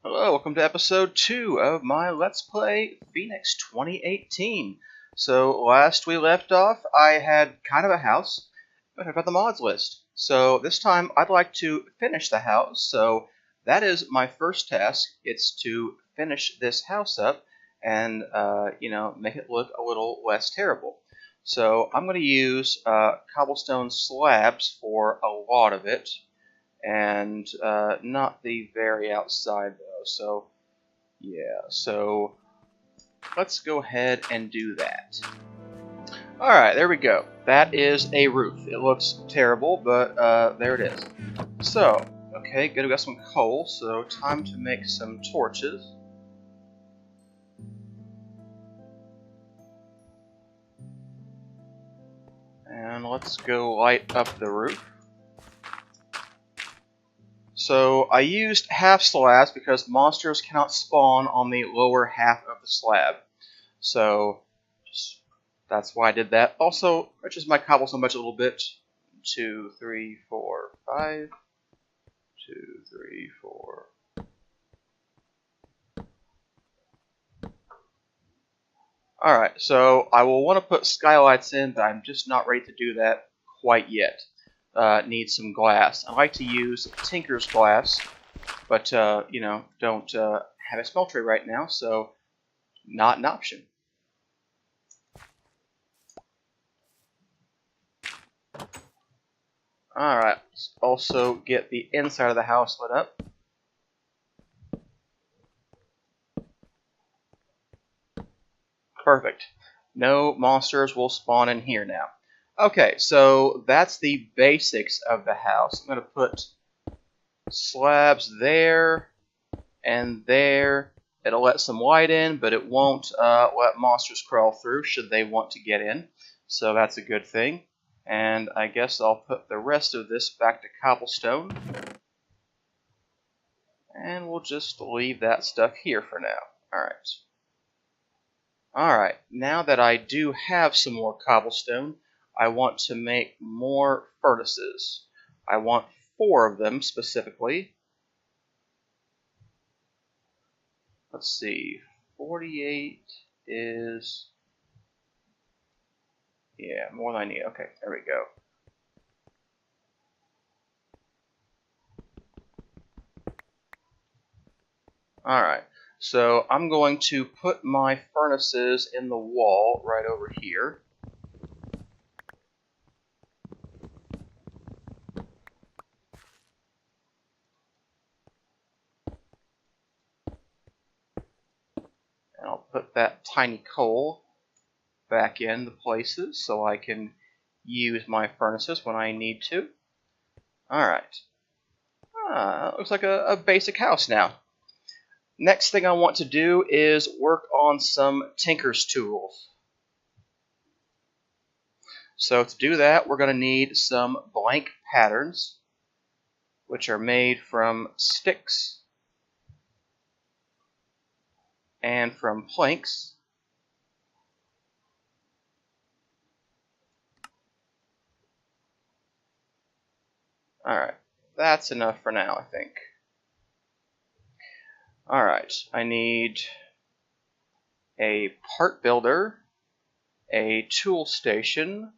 Hello, welcome to episode 2 of my Let's Play Phoenix 2018. So, last we left off, I had kind of a house, but I've got the mods list. So, this time I'd like to finish the house, so that is my first task. It's to finish this house up and, make it look a little less terrible. So, I'm going to use cobblestone slabs for a lot of it, and not the very outside though. So yeah, so let's go ahead and do that. Alright, there we go. That is a roof. It looks terrible, but there it is. So, okay, good, we got some coal, so time to make some torches. And let's go light up the roof. So I used half slabs because monsters cannot spawn on the lower half of the slab. So that's why I did that. Also, riches my cobblestone budget a little bit. 2, 3, 4, 5. 2, 3, 4. Alright, so I will want to put skylights in, but I'm just not ready to do that quite yet. Need some glass. I like to use Tinker's glass, but don't have a smeltery right now, so not an option. Alright, let's also get the inside of the house lit up. Perfect. No monsters will spawn in here now. Okay, so that's the basics of the house. I'm going to put slabs there and there. It'll let some light in, but it won't let monsters crawl through should they want to get in. So that's a good thing. And I guess I'll put the rest of this back to cobblestone. And we'll just leave that stuff here for now. Alright, now that I do have some more cobblestone, I want to make more furnaces. I want 4 of them specifically. Let's see, 48 is... yeah, more than I need. Okay, there we go. Alright, so I'm going to put my furnaces in the wall right over here. And I'll put that tiny coal back in the places so I can use my furnaces when I need to. Alright. Looks like a basic house now. Next thing I want to do is work on some Tinker's tools. So to do that, we're going to need some blank patterns, which are made from sticks and from planks. Alright, that's enough for now, I think. Alright, I need a part builder, a tool station,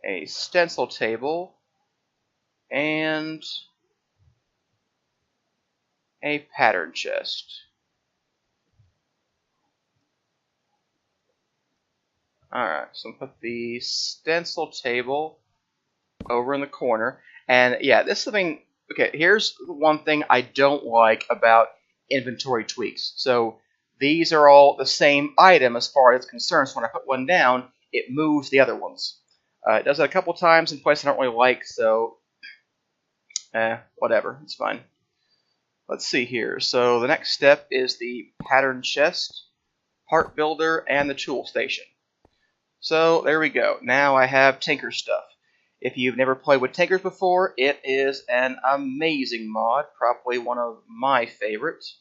a stencil table, and a pattern chest. Alright, so I'm going to put the stencil table over in the corner. And yeah, this is something... okay, here's the one thing I don't like about inventory tweaks. So these are all the same item as far as it's concerned. So when I put one down, it moves the other ones. It does it a couple times in places I don't really like, so whatever, it's fine. Let's see here. So the next step is the pattern chest, part builder, and the tool station. So there we go. Now I have Tinker stuff. If you've never played with Tinkers before, it is an amazing mod, probably one of my favorites.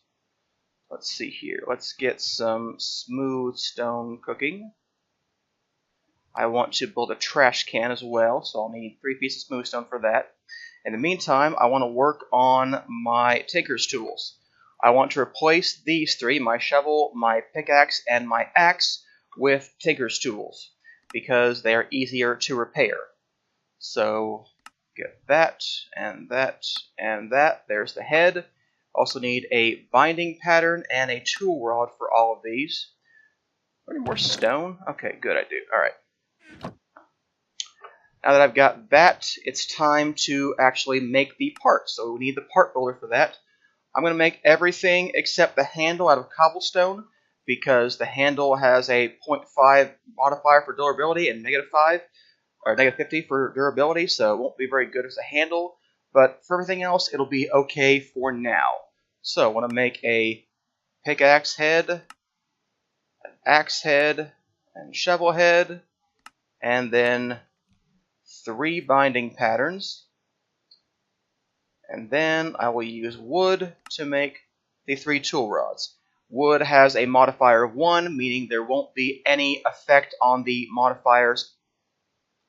Let's see here. Let's get some smooth stone cooking. I want to build a trash can as well, so I'll need 3 pieces of smooth stone for that. In the meantime, I want to work on my tinker's tools. I want to replace these three, my shovel, my pickaxe, and my axe, with tinker's tools, because they are easier to repair. So, get that, and that, and that. There's the head. Also need a binding pattern and a tool rod for all of these. Any more stone? Okay, good, I do. Alright. Now that I've got that, it's time to actually make the parts. So we need the part builder for that. I'm going to make everything except the handle out of cobblestone, because the handle has a 0.5 modifier for durability and -5 or -50 for durability, so it won't be very good as a handle. But for everything else, it'll be okay for now. So I want to make a pickaxe head, an axe head, and shovel head, and then 3 binding patterns. And then I will use wood to make the 3 tool rods. Wood has a modifier of 1, meaning there won't be any effect on the modifiers,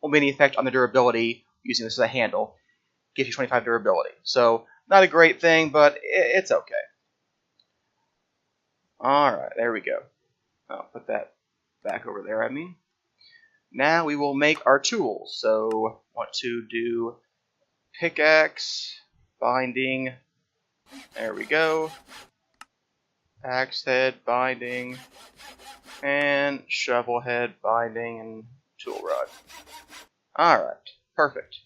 won't be any effect on the durability using this as a handle. Gives you 25 durability. So, not a great thing, but it's okay. Alright, there we go. I'll put that back over there, Now we will make our tools. So, want to do pickaxe, binding, there we go, axe head, binding, and shovel head, binding, and tool rod. Alright, perfect.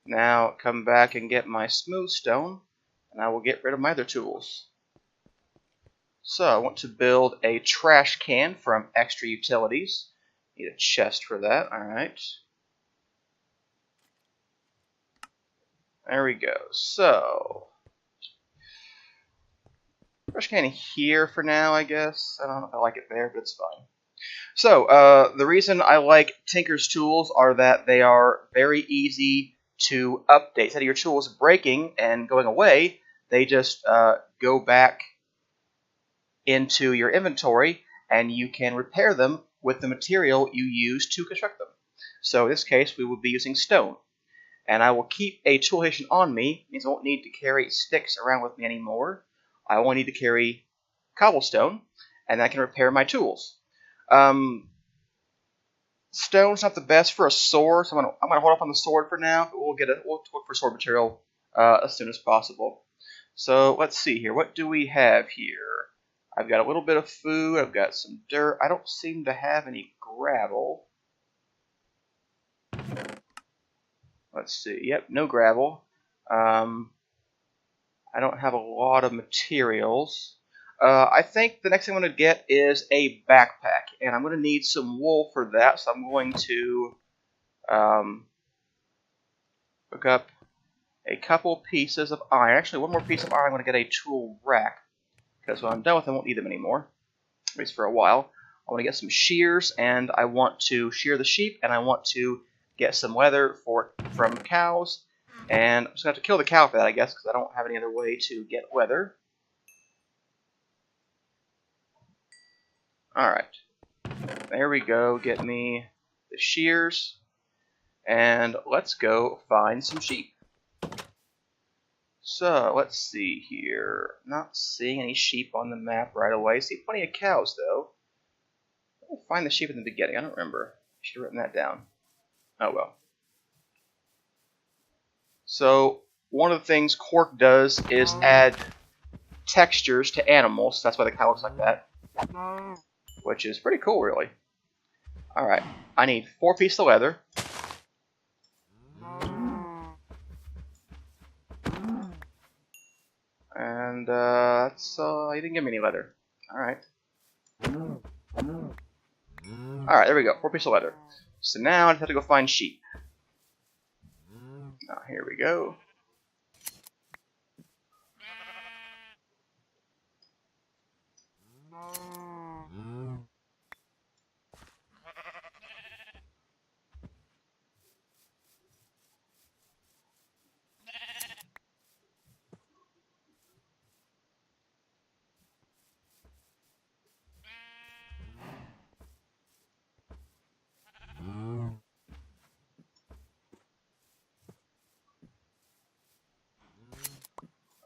Now come back and get my smooth stone, and I will get rid of my other tools. So I want to build a trash can from extra utilities. Need a chest for that, alright. There we go. So, trash can here for now, I guess. I don't know if I like it there, but it's fine. So, the reason I like Tinker's tools are that they are very easy to update. Instead of your tools breaking and going away, they just go back into your inventory, and you can repair them with the material you use to construct them. So in this case, we will be using stone. And I will keep a tool station on me, means I won't need to carry sticks around with me anymore. I only need to carry cobblestone, and I can repair my tools. Stone's not the best for a sword, so I'm gonna hold up on the sword for now. But we'll look for sword material as soon as possible. So let's see here. What do we have here? I've got a little bit of food. I've got some dirt. I don't seem to have any gravel. Let's see. Yep, no gravel. I don't have a lot of materials. I think the next thing I'm going to get is a backpack, and I'm going to need some wool for that, so I'm going to hook up a couple pieces of iron. Actually, one more piece of iron. I'm going to get a tool rack, because when I'm done with them, I won't need them anymore, at least for a while. I want to get some shears, and I want to shear the sheep, and I want to get some leather from cows. And I'm just going to have to kill the cow for that, I guess, because I don't have any other way to get leather. Alright. There we go. Get me the shears. And let's go find some sheep. So, let's see here. Not seeing any sheep on the map right away. See plenty of cows, though. I'll find the sheep in the beginning. I don't remember. I should have written that down. Oh, well. So, one of the things Quark does is add textures to animals. That's why the cow looks like that. Which is pretty cool, really. Alright, I need 4 pieces of leather. And, that's, he didn't give me any leather. Alright. Alright, there we go, 4 pieces of leather. So now I just have to go find sheep. Now, here we go.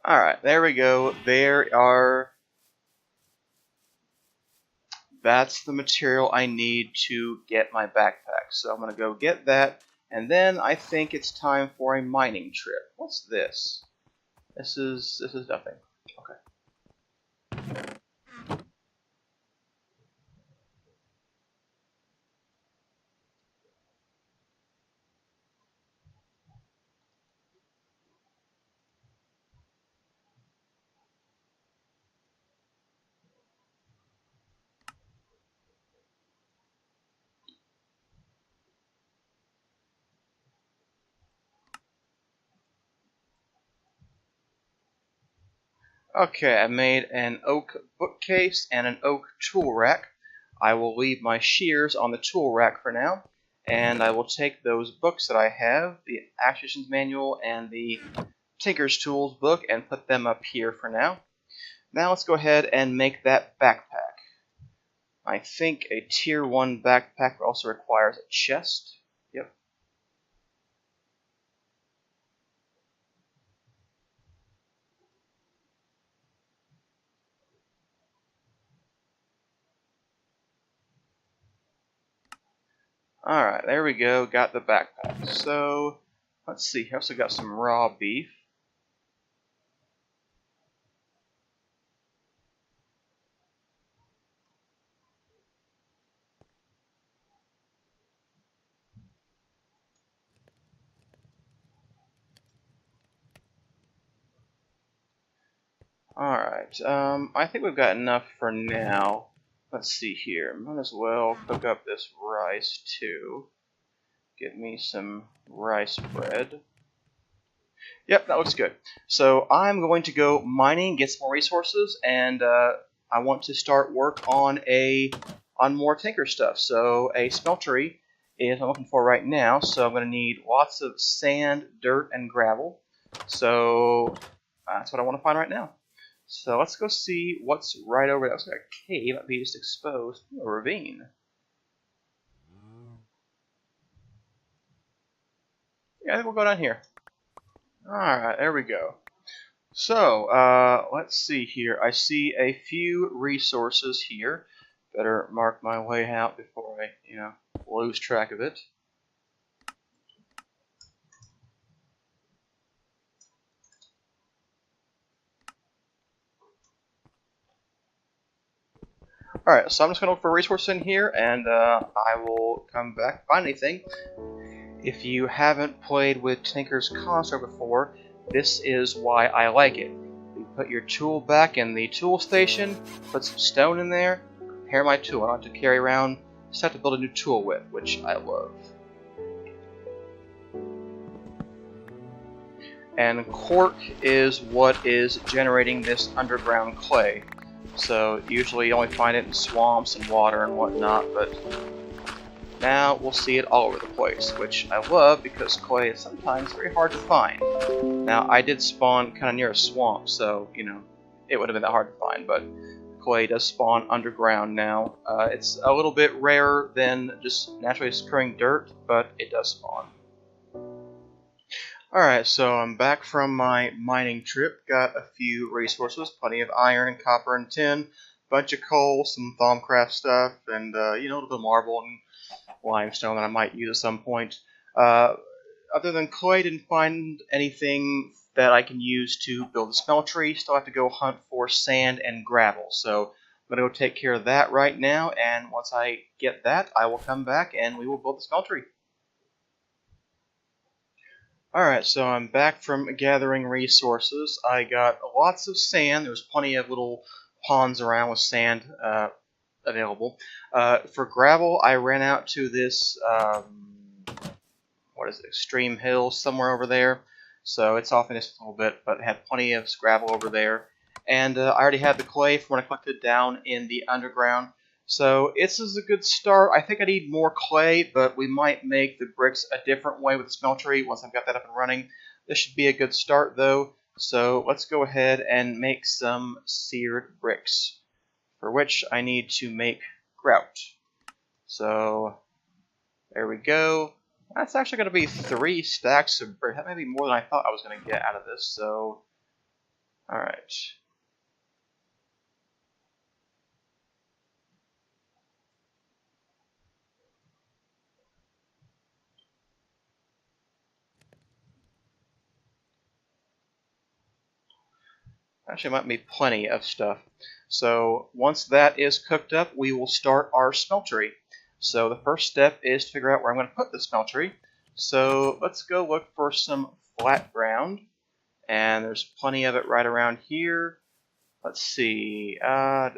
Alright, there we go. That's the material I need to get my backpack. So I'm going to go get that, and then I think it's time for a mining trip. What's this? This is nothing. Okay. Okay, I made an oak bookcase and an oak tool rack. I will leave my shears on the tool rack for now, and I will take those books that I have, the Acquisitions Manual and the Tinker's Tools book, and put them up here for now. Now let's go ahead and make that backpack. I think a tier 1 backpack also requires a chest. Yep. Alright, there we go, got the backpack. So, let's see, I also got some raw beef. Alright, I think we've got enough for now. Let's see here, might as well cook up this rice too. Get me some rice bread. Yep, that looks good. So I'm going to go mining, get some more resources, and I want to start work on more tinker stuff. So a smeltery is what I'm looking for right now. So I'm going to need lots of sand, dirt, and gravel. So that's what I want to find right now. So let's go see what's right over there. Looks like a cave. Might be just exposed to a ravine. Yeah, I think we'll go down here. Alright, there we go. So, let's see here. I see a few resources here. Better mark my way out before I, lose track of it. Alright, so I'm just going to look for a resource in here, and I will come back, find anything. If you haven't played with Tinker's Console before, this is why I like it. You put your tool back in the tool station, put some stone in there, prepare my tool. I don't have to carry around stuff to build a new tool with, which I love. And cork is what is generating this underground clay. So usually you only find it in swamps and water and whatnot, but now we'll see it all over the place, which I love because clay is sometimes very hard to find. Now I did spawn kind of near a swamp, so it would have been that hard to find, but clay does spawn underground now. It's a little bit rarer than just naturally occurring dirt, but it does spawn. Alright, so I'm back from my mining trip. Got a few resources, plenty of iron and copper and tin, bunch of coal, some Thaumcraft stuff, and a little bit of marble and limestone that I might use at some point. Other than clay, didn't find anything that I can use to build a smeltery. Still have to go hunt for sand and gravel. So I'm going to go take care of that right now, and once I get that, I will come back and we will build the smeltery. Alright, so I'm back from gathering resources. I got lots of sand. There's plenty of little ponds around with sand available. For gravel, I ran out to this, Extreme Hill somewhere over there. So it's off in just a little bit, but it had plenty of gravel over there. And I already had the clay from when I collected down in the underground. So this is a good start. I think I need more clay, but we might make the bricks a different way with the smeltery once I've got that up and running. This should be a good start, though. So let's go ahead and make some seared bricks, for which I need to make grout. So there we go. That's actually going to be 3 stacks of brick. That may be more than I thought I was going to get out of this. So Alright. Actually, might be plenty of stuff. So once that is cooked up, we will start our smeltery. So the first step is to figure out where I'm going to put the smeltery. So let's go look for some flat ground. And there's plenty of it right around here. Let's see. I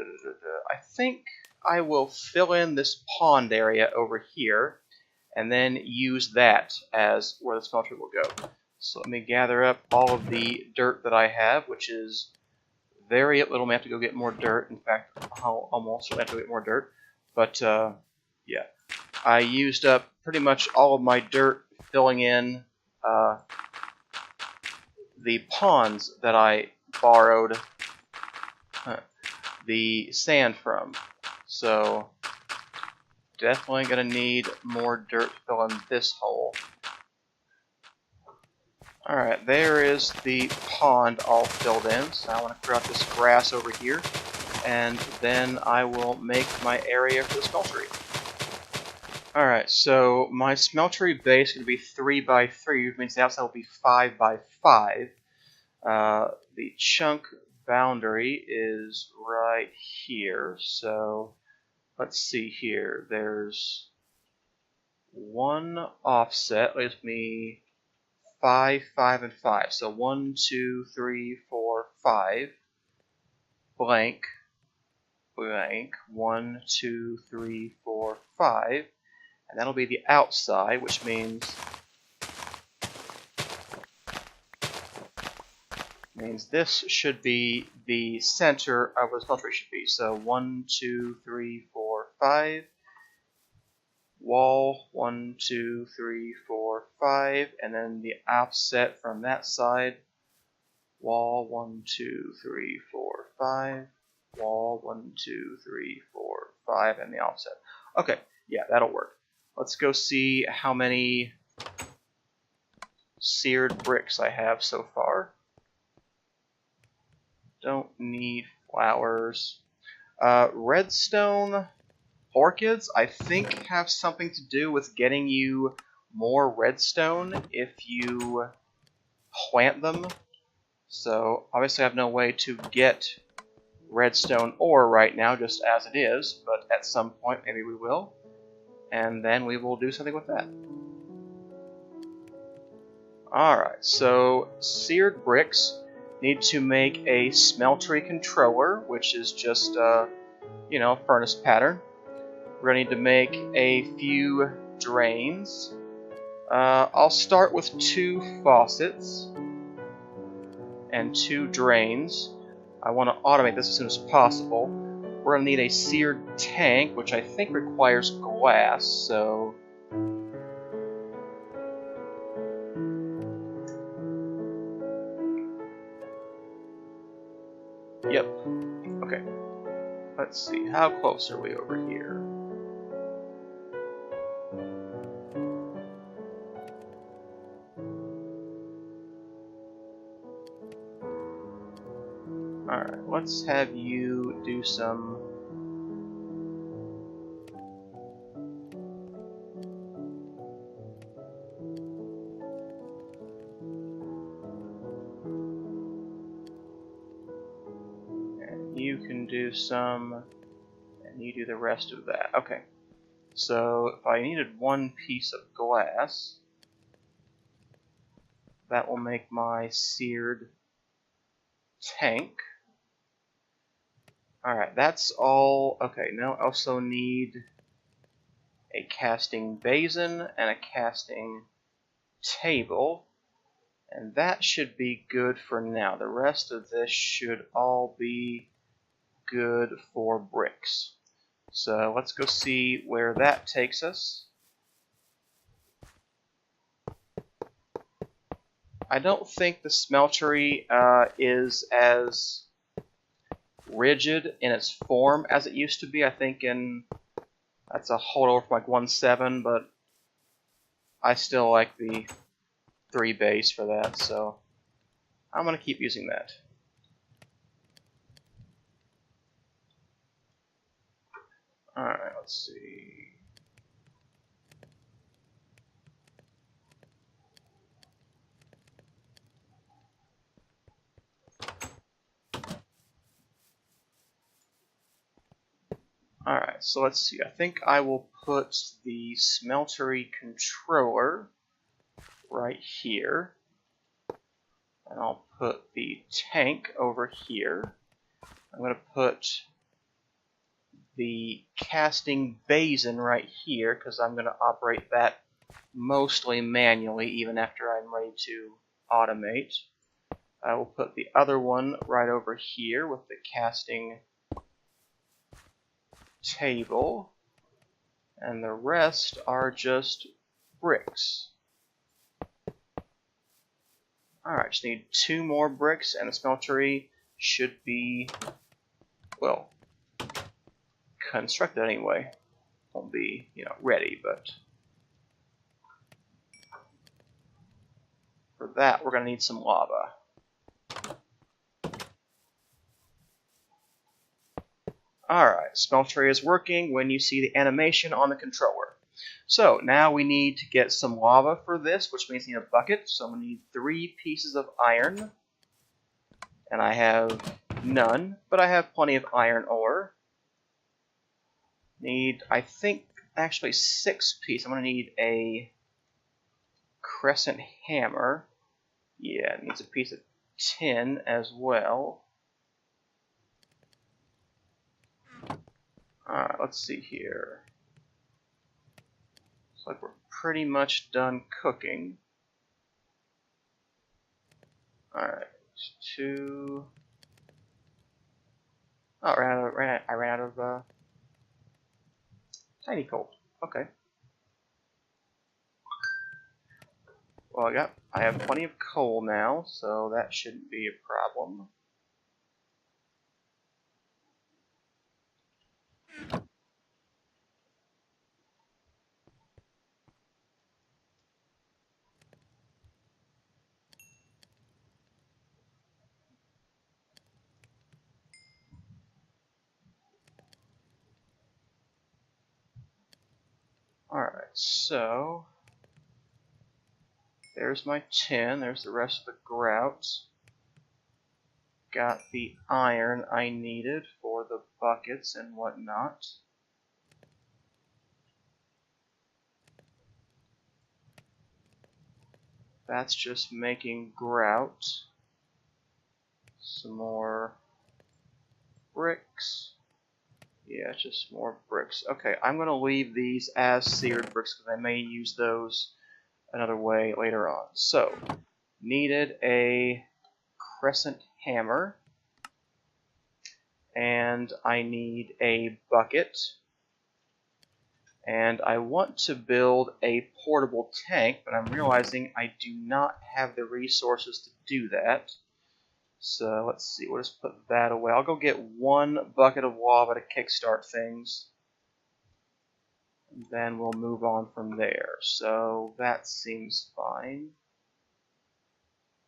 think I will fill in this pond area over here and then use that as where the smeltery will go. So let me gather up all of the dirt that I have, which is very little. I have to go get more dirt. In fact, I'll almost have to get more dirt. But yeah, I used up pretty much all of my dirt filling in the ponds that I borrowed the sand from. So definitely going to need more dirt to fill in this hole. Alright, there is the pond all filled in. So I want to clear out this grass over here. And then I will make my area for the smeltery. Alright, so my smeltery base is going to be 3 by 3, which means the outside will be 5 by 5. The chunk boundary is right here. So let's see here. There's one offset. Leaves me 5, 5, and 5. So 1, 2, 3, 4, 5. Blank. Blank. 1, 2, 3, 4, 5. And that'll be the outside, which means this should be the center of where the smeltery should be. So 1, 2, 3, 4, 5. Wall 1, 2, 3, 4, 5, and then the offset from that side. Wall 1, 2, 3, 4, 5. Wall 1, 2, 3, 4, 5, and the offset. Okay, yeah, that'll work. Let's go see how many seared bricks I have so far. Don't need flowers. Redstone orchids, I think, have something to do with getting you more redstone if you plant them. So obviously I have no way to get redstone ore right now, just as it is, but at some point maybe we will. And then we will do something with that. Alright, so seared bricks need to make a smeltery controller, which is just furnace pattern. We're going to need to make a few drains. I'll start with 2 faucets and 2 drains. I want to automate this as soon as possible. We're going to need a seared tank, which I think requires glass, so yep. Okay. Let's see, how close are we over here? Alright, let's have you do some... And you can do some, and you do the rest of that. Okay. So, if I needed 1 piece of glass, that will make my seared tank. Alright, that's all. Okay, now I also need a casting basin and a casting table. And that should be good for now. The rest of this should all be good for bricks. So let's go see where that takes us. I don't think the smeltery is as rigid in its form as it used to be. I think that's a holdover from like 1.7, but I still like the 3 base for that, so I'm going to keep using that. Alright, let's see. Alright, so let's see. I think I will put the Smeltery controller right here. And I'll put the tank over here. I'm going to put the casting basin right here because I'm going to operate that mostly manually even after I'm ready to automate. I will put the other one right over here with the casting table, and the rest are just bricks. Alright, just need 2 more bricks and the smeltery should be, well, constructed anyway. Won't be, ready, but for that we're going to need some lava. Alright, Smeltery is working when you see the animation on the controller. So now we need to get some lava for this, which means we need a bucket. So I'm going to need 3 pieces of iron. And I have none, but I have plenty of iron ore. Need, I think, actually 6 pieces. I'm going to need a crescent hammer. Yeah, it needs a piece of tin as well. Alright, let's see here. Looks like we're pretty much done cooking. Alright, 2. Oh, I ran out of tiny coal. Okay. Well, I have plenty of coal now, so that shouldn't be a problem. Alright, so there's my tin, there's the rest of the grout. Got the iron I needed for the buckets and whatnot. That's just making grout. Some more bricks. Yeah, just more bricks. Okay, I'm going to leave these as seared bricks because I may use those another way later on. So, needed a crescent hammer, and I need a bucket, and I want to build a portable tank, but I'm realizing I do not have the resources to do that. So let's see, we'll just put that away. I'll go get 1 bucket of lava to kickstart things. And then we'll move on from there. So that seems fine.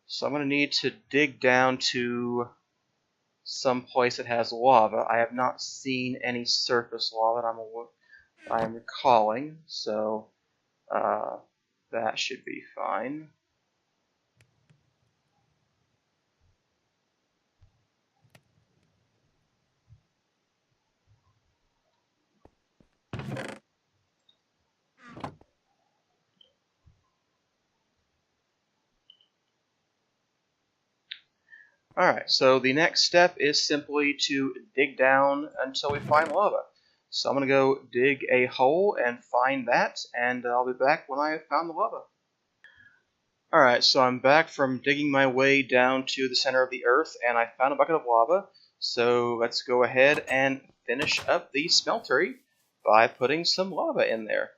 So I'm going to need to dig down to some place that has lava. I have not seen any surface lava that I'm recalling, so that should be fine. Alright, so the next step is simply to dig down until we find lava. So I'm going to go dig a hole and find that, and I'll be back when I have found the lava. Alright, so I'm back from digging my way down to the center of the earth, and I found a bucket of lava. So let's go ahead and finish up the smeltery by putting some lava in there.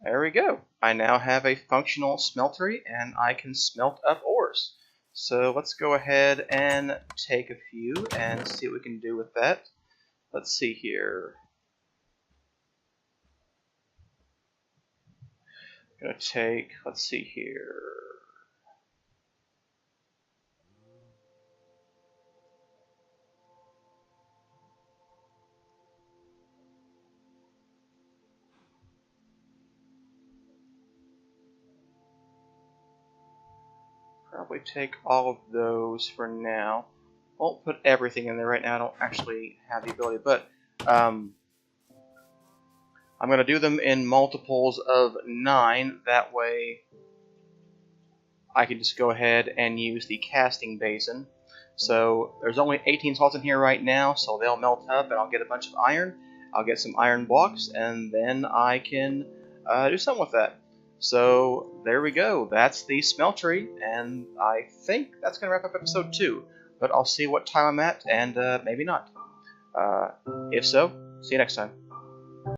There we go. I now have a functional smeltery, and I can smelt up ores. So let's go ahead and take a few and see what we can do with that. Let's see here. I'm gonna take, let's see here. probably take all of those for now. Won't put everything in there right now. I don't actually have the ability, but I'm going to do them in multiples of 9. That way I can just go ahead and use the casting basin. So there's only 18 slots in here right now, so they'll melt up and I'll get a bunch of iron. I'll get some iron blocks, and then I can do something with that. So there we go. That's the smeltery, and I think that's going to wrap up episode 2. But I'll see what time I'm at, and maybe not. If so, see you next time.